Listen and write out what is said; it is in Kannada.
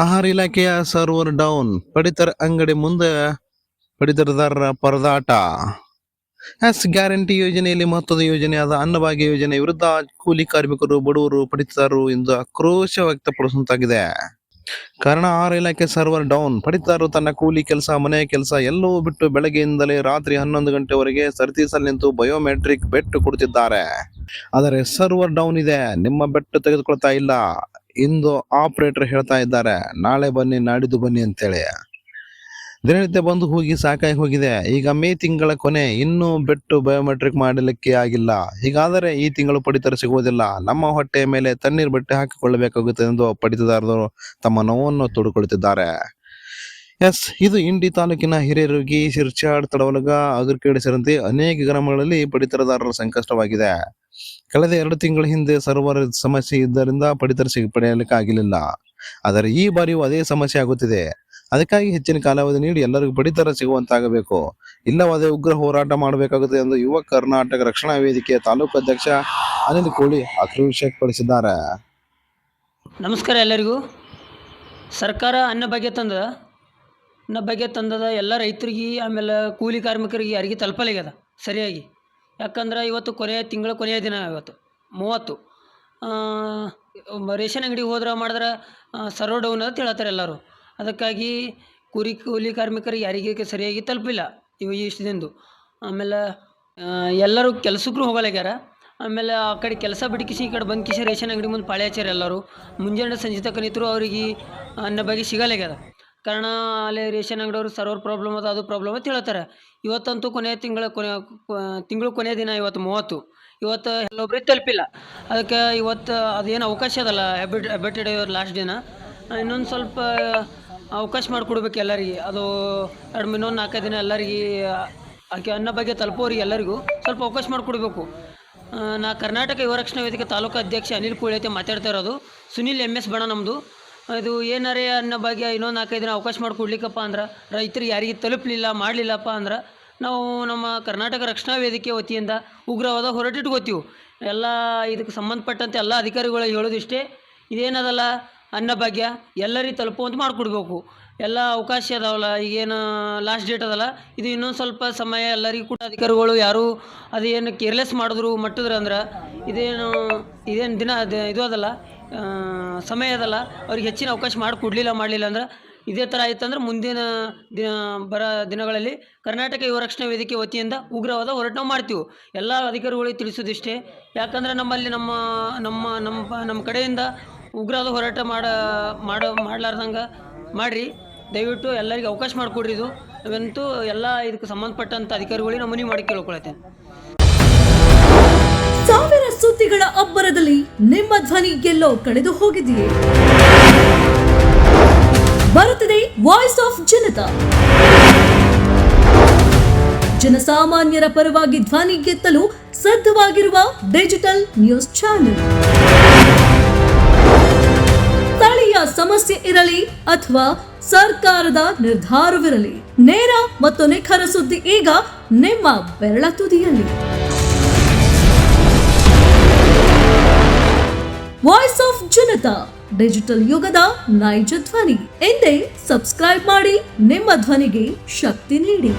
ಆಹಾರ ಇಲಾಖೆಯ ಸರ್ವರ್ ಡೌನ್, ಪಡಿತರ ಅಂಗಡಿ ಮುಂದೆ ಪಡಿತರದಾರರ ಪರದಾಟ. ಗ್ಯಾರಂಟಿ ಯೋಜನೆಯಲ್ಲಿ ಮಹತ್ವದ ಯೋಜನೆಯಾದ ಅನ್ನಭಾಗ್ಯ ಯೋಜನೆ ವಿರುದ್ಧ ಕೂಲಿ ಕಾರ್ಮಿಕರು, ಬಡವರು, ಪಡಿತರದಾರರು ಇಂದು ಆಕ್ರೋಶ ವ್ಯಕ್ತಪಡಿಸುವಂತಾಗಿದೆ. ಕಾರಣ, ಆಹಾರ ಇಲಾಖೆ ಸರ್ವರ್ ಡೌನ್. ಪಡಿತರದಾರರು ತನ್ನ ಕೂಲಿ ಕೆಲಸ, ಮನೆ ಕೆಲಸ ಎಲ್ಲವೂ ಬಿಟ್ಟು ಬೆಳಗ್ಗೆಯಿಂದಲೇ ರಾತ್ರಿ 11 ಗಂಟೆವರೆಗೆ ಸರತಿ ಸಾಲಿನಲ್ಲಿ ನಿಂತು ಬಯೋಮೆಟ್ರಿಕ್ ಬೆಟ್ ಕೊಡುತ್ತಿದ್ದಾರೆ. ಆದರೆ ಸರ್ವರ್ ಡೌನ್ ಇದೆ, ನಿಮ್ಮ ಬೆಟ್ ತೆಗೆದುಕೊಳ್ತಾ ಇಲ್ಲ. ಇಂದು ಆಪರೇಟರ್ ಹೇಳ್ತಾ ಇದ್ದಾರೆ, ನಾಳೆ ಬನ್ನಿ, ನಾಡಿದ್ದು ಬನ್ನಿ ಅಂತೇಳಿ. ದಿನನಿತ್ಯ ಬಂದು ಹೋಗಿ ಸಾಕಾಗಿ ಹೋಗಿದೆ. ಈಗ ಮೇ ತಿಂಗಳ ಕೊನೆ, ಇನ್ನೂ ಬೆಟ್ಟು ಬಯೋಮೆಟ್ರಿಕ್ ಮಾಡಲಿಕ್ಕೆ ಆಗಿಲ್ಲ. ಹೀಗಾದರೆ ಈ ತಿಂಗಳು ಪಡಿತರ ಸಿಗುವುದಿಲ್ಲ. ನಮ್ಮ ಹೊಟ್ಟೆಯ ಮೇಲೆ ತಣ್ಣೀರು ಬಟ್ಟೆ ಹಾಕಿಕೊಳ್ಳಬೇಕಾಗುತ್ತದೆ ಎಂದು ಪಡಿತರದಾರರು ತಮ್ಮ ನೋವನ್ನು ತೋಡಿಕೊಳ್ಳುತ್ತಿದ್ದಾರೆ. ಇದು ಇಂಡಿ ತಾಲೂಕಿನ ಹಿರೇರುಗಿ, ಶಿರ್ಚಾಡ್, ತಡವಲಗ, ಅಗರ್ಕೇಡಿ ಸೇರಿದಂತೆ ಅನೇಕ ಗ್ರಾಮಗಳಲ್ಲಿ ಪಡಿತರದಾರರ ಸಂಕಷ್ಟವಾಗಿದೆ. ಕಳೆದ 2 ತಿಂಗಳ ಹಿಂದೆ ಸರ್ವರ್ ಸಮಸ್ಯೆ ಇದ್ದರಿಂದ ಪಡಿತರ ಪಡೆಯಲಿಕ್ಕೆ ಆಗಲಿಲ್ಲ. ಆದರೆ ಈ ಬಾರಿಯೂ ಅದೇ ಸಮಸ್ಯೆ ಆಗುತ್ತಿದೆ. ಅದಕ್ಕಾಗಿ ಹೆಚ್ಚಿನ ಕಾಲಾವಧಿ ನೀಡಿ ಎಲ್ಲರಿಗೂ ಪಡಿತರ ಸಿಗುವಂತಾಗಬೇಕು. ಇಲ್ಲವಾದರೆ ಉಗ್ರ ಹೋರಾಟ ಮಾಡಬೇಕಾಗುತ್ತದೆ ಎಂದು ಯುವ ಕರ್ನಾಟಕ ರಕ್ಷಣಾ ವೇದಿಕೆಯ ತಾಲೂಕು ಅಧ್ಯಕ್ಷ ಅನಿಲ್ ಕೋಳಿ ಆಕ್ರೋಶ ವ್ಯಕ್ತಪಡಿಸಿದ್ದಾರೆ. ನಮಸ್ಕಾರ ಎಲ್ಲರಿಗೂ. ಸರ್ಕಾರ ಅನ್ನ ಬಗ್ಗೆ ತಂದದ ಎಲ್ಲ ರೈತರಿಗೆ, ಆಮೇಲೆ ಕೂಲಿ ಕಾರ್ಮಿಕರಿಗೆ ಯಾರಿಗೆ ತಲುಪಲಾಗ್ಯದ ಸರಿಯಾಗಿ. ಯಾಕಂದ್ರೆ ಇವತ್ತು ತಿಂಗಳ ಕೊನೆಯ ದಿನ, ಇವತ್ತು 30. ರೇಷನ್ ಅಂಗಡಿಗೆ ಹೋದ್ರೆ ಮಾಡಿದ್ರೆ ಸರ್ವರ್ ಡೌನ್ ಅಂತ ಹೇಳ್ತಾರೆ ಎಲ್ಲರೂ. ಅದಕ್ಕಾಗಿ ಕೂಲಿ ಕಾರ್ಮಿಕರಿಗೆ ಯಾರಿಗೆ ಸರಿಯಾಗಿ ತಲುಪಿಲ್ಲ ಇಷ್ಟು ದಿನದ್ದು. ಆಮೇಲೆ ಎಲ್ಲರೂ ಕೆಲಸಕ್ಕೂ ಹೋಗಲಾಗ್ಯಾರ. ಆಮೇಲೆ ಆ ಕಡೆ ಕೆಲಸ ಬಿಟ್ಟು ಈ ಕಡೆ ಬಂದು ರೇಷನ್ ಅಂಗಡಿ ಮುಂದೆ ಪಾಳೆ ಹಚ್ಚಾರ ಎಲ್ಲರೂ. ಮುಂಜಾನೆ ಸಂಜೆ ತನಕ ನಿಂತರೂ ಅವ್ರಿಗೆ ಅನ್ನ ಬಗ್ಗೆ ಸಿಗಲಾಗ್ಯದ. ಕಾರಣ ಅಲ್ಲಿ ರೇಷನ್ ಅಂಗಡಿಯವರು ಸರ್ವರ್ ಪ್ರಾಬ್ಲಮ್ ಅದು ಪ್ರಾಬ್ಲಮ್ ಅಂತ ಹೇಳ್ತಾರೆ. ಇವತ್ತಂತೂ ತಿಂಗಳು ಕೊನೆಯ ದಿನ, ಇವತ್ತು 30. ಇವತ್ತು ಎಲ್ಲೊಬ್ರಿಗೆ ತಲುಪಿಲ್ಲ. ಅದಕ್ಕೆ ಇವತ್ತು ಅದೇನು ಅವಕಾಶ ಅದಲ್ಲ, ಹೆಬ್ಬೆಟ್ಟೆಡ್ ಲಾಸ್ಟ್ ದಿನ, ಇನ್ನೊಂದು ಸ್ವಲ್ಪ ಅವಕಾಶ ಮಾಡಿಕೊಡ್ಬೇಕು ಎಲ್ಲರಿಗೆ. ಅದು ಇನ್ನೊಂದು 4 ದಿನ ಎಲ್ಲರಿಗೆ ಅನ್ನ ಬಗ್ಗೆ ತಲುಪೋರಿಗೆ ಎಲ್ಲರಿಗೂ ಸ್ವಲ್ಪ ಅವಕಾಶ ಮಾಡಿಕೊಡ್ಬೇಕು. ನಾ ಕರ್ನಾಟಕ ಯುವ ರಕ್ಷಣಾ ವೇದಿಕೆ ತಾಲೂಕು ಅಧ್ಯಕ್ಷ ಅನಿಲ್ ಕೋಳಿ ಅಂತ ಮಾತಾಡ್ತಾ ಇರೋದು. ಸುನಿಲ್ MS ಬಣ ನಮ್ಮದು. ಇದು ಏನಾರೇ ಅನ್ನ ಬಗ್ಗೆ ಇನ್ನೊಂದು 4 ದಿನ ಅವಕಾಶ ಮಾಡಿಕೊಡ್ಲಿಕ್ಕಪ್ಪ ಅಂದ್ರೆ, ರೈತರಿಗೆ ಯಾರಿಗೆ ಮಾಡಲಿಲ್ಲಪ್ಪ ಅಂದ್ರೆ, ನಾವು ನಮ್ಮ ಕರ್ನಾಟಕ ರಕ್ಷಣಾ ವೇದಿಕೆ ವತಿಯಿಂದ ಉಗ್ರವಾದ ಹೋರಾಟ ಇಟ್ಕೋತೀವಿ. ಎಲ್ಲ ಇದಕ್ಕೆ ಸಂಬಂಧಪಟ್ಟಂತೆ ಎಲ್ಲ ಅಧಿಕಾರಿಗಳು ಹೇಳೋದಿಷ್ಟೇ, ಇದೇನದಲ್ಲ ಅನ್ನ ಭಾಗ್ಯ ಎಲ್ಲರಿಗೆ ತಲುಪುವಂತ ಮಾಡಿಕೊಡ್ಬೇಕು. ಎಲ್ಲ ಅವಕಾಶ ಅದಾವಲ್ಲ, ಈಗೇನು ಲಾಸ್ಟ್ ಡೇಟ್ ಅದಲ್ಲ, ಇದು ಇನ್ನೊಂದು ಸ್ವಲ್ಪ ಸಮಯ ಎಲ್ಲರಿಗೂ ಕೂಡ ಅಧಿಕಾರಿಗಳು ಯಾರು ಅದೇನು ಕೇರ್ಲೆಸ್ ಮಾಡಿದ್ರು ಅಂದ್ರೆ ಇದೇನು ದಿನ ಇದು ಅದಲ್ಲ, ಸಮಯ ಅದಲ್ಲ, ಅವ್ರಿಗೆ ಹೆಚ್ಚಿನ ಅವಕಾಶ ಮಾಡಲಿಲ್ಲ ಅಂದ್ರೆ ಇದೇ ಥರ ಆಯ್ತಂದ್ರೆ ಮುಂದಿನ ದಿನಗಳಲ್ಲಿ ಕರ್ನಾಟಕ ಯುವ ರಕ್ಷಣಾ ವೇದಿಕೆ ವತಿಯಿಂದ ಉಗ್ರವಾದ ಹೋರಾಟ ನಾವು ಮಾಡ್ತೀವಿ. ಎಲ್ಲ ಅಧಿಕಾರಿಗಳಿಗೆ ತಿಳಿಸೋದಿಷ್ಟೇ. ಯಾಕಂದ್ರೆ ನಮ್ಮಲ್ಲಿ ನಮ್ಮ ಕಡೆಯಿಂದ ಉಗ್ರವಾದ ಹೋರಾಟ ಮಾಡಲಾರ್ದಂಗೆ ಮಾಡಿರಿ. ದಯವಿಟ್ಟು ಎಲ್ಲರಿಗೆ ಅವಕಾಶ ಮಾಡಿಕೊಡ್ರಿ. ಇದು ನಾವಂತೂ ಎಲ್ಲ ಇದಕ್ಕೆ ಸಂಬಂಧಪಟ್ಟಂಥ ಅಧಿಕಾರಿಗಳಿಗೆ ನಾವು ಮನವಿ ಮಾಡಿ ಕೇಳ್ಕೊಳ್ತೇನೆ. ಸಾವಿರ ಸುದ್ದಿಗಳ ಅಬ್ಬರದಲ್ಲಿ ನಿಮ್ಮ ಧ್ವನಿ ಎಲ್ಲೋ ಕಳೆದು ಹೋಗಿದೆಯೇ? ಬರುತ್ತದೆ ವಾಯ್ಸ್ ಆಫ್ ಜನತಾ. ಜನಸಾಮಾನ್ಯರ ಪರವಾಗಿ ಧ್ವನಿ ಗೆತ್ತಲು ಸಿದ್ಧವಾಗಿರುವ ಡಿಜಿಟಲ್ ನ್ಯೂಸ್ ಚಾನೆಲ್. ಸ್ಥಳೀಯ ಸಮಸ್ಯೆ ಇರಲಿ ಅಥವಾ ಸರ್ಕಾರದ ನಿರ್ಧಾರವಿರಲಿ, ನೇರ ಮತ್ತು ನಿಖರ ಸುದ್ದಿ ಈಗ ನಿಮ್ಮ ಬೆರಳ ತುದಿಯಲ್ಲಿ. ವಾಯ್ಸ್ ಆಫ್ ಜನತಾ, ಡಿಜಿಟಲ್ ಯುಗದ ನೈಜ ಧ್ವನಿ. ಎಂದೇ ಸಬ್ಸ್ಕ್ರೈಬ್ ಮಾಡಿ, ನಿಮ್ಮ ಧ್ವನಿಗೆ ಶಕ್ತಿ ನೀಡಿ.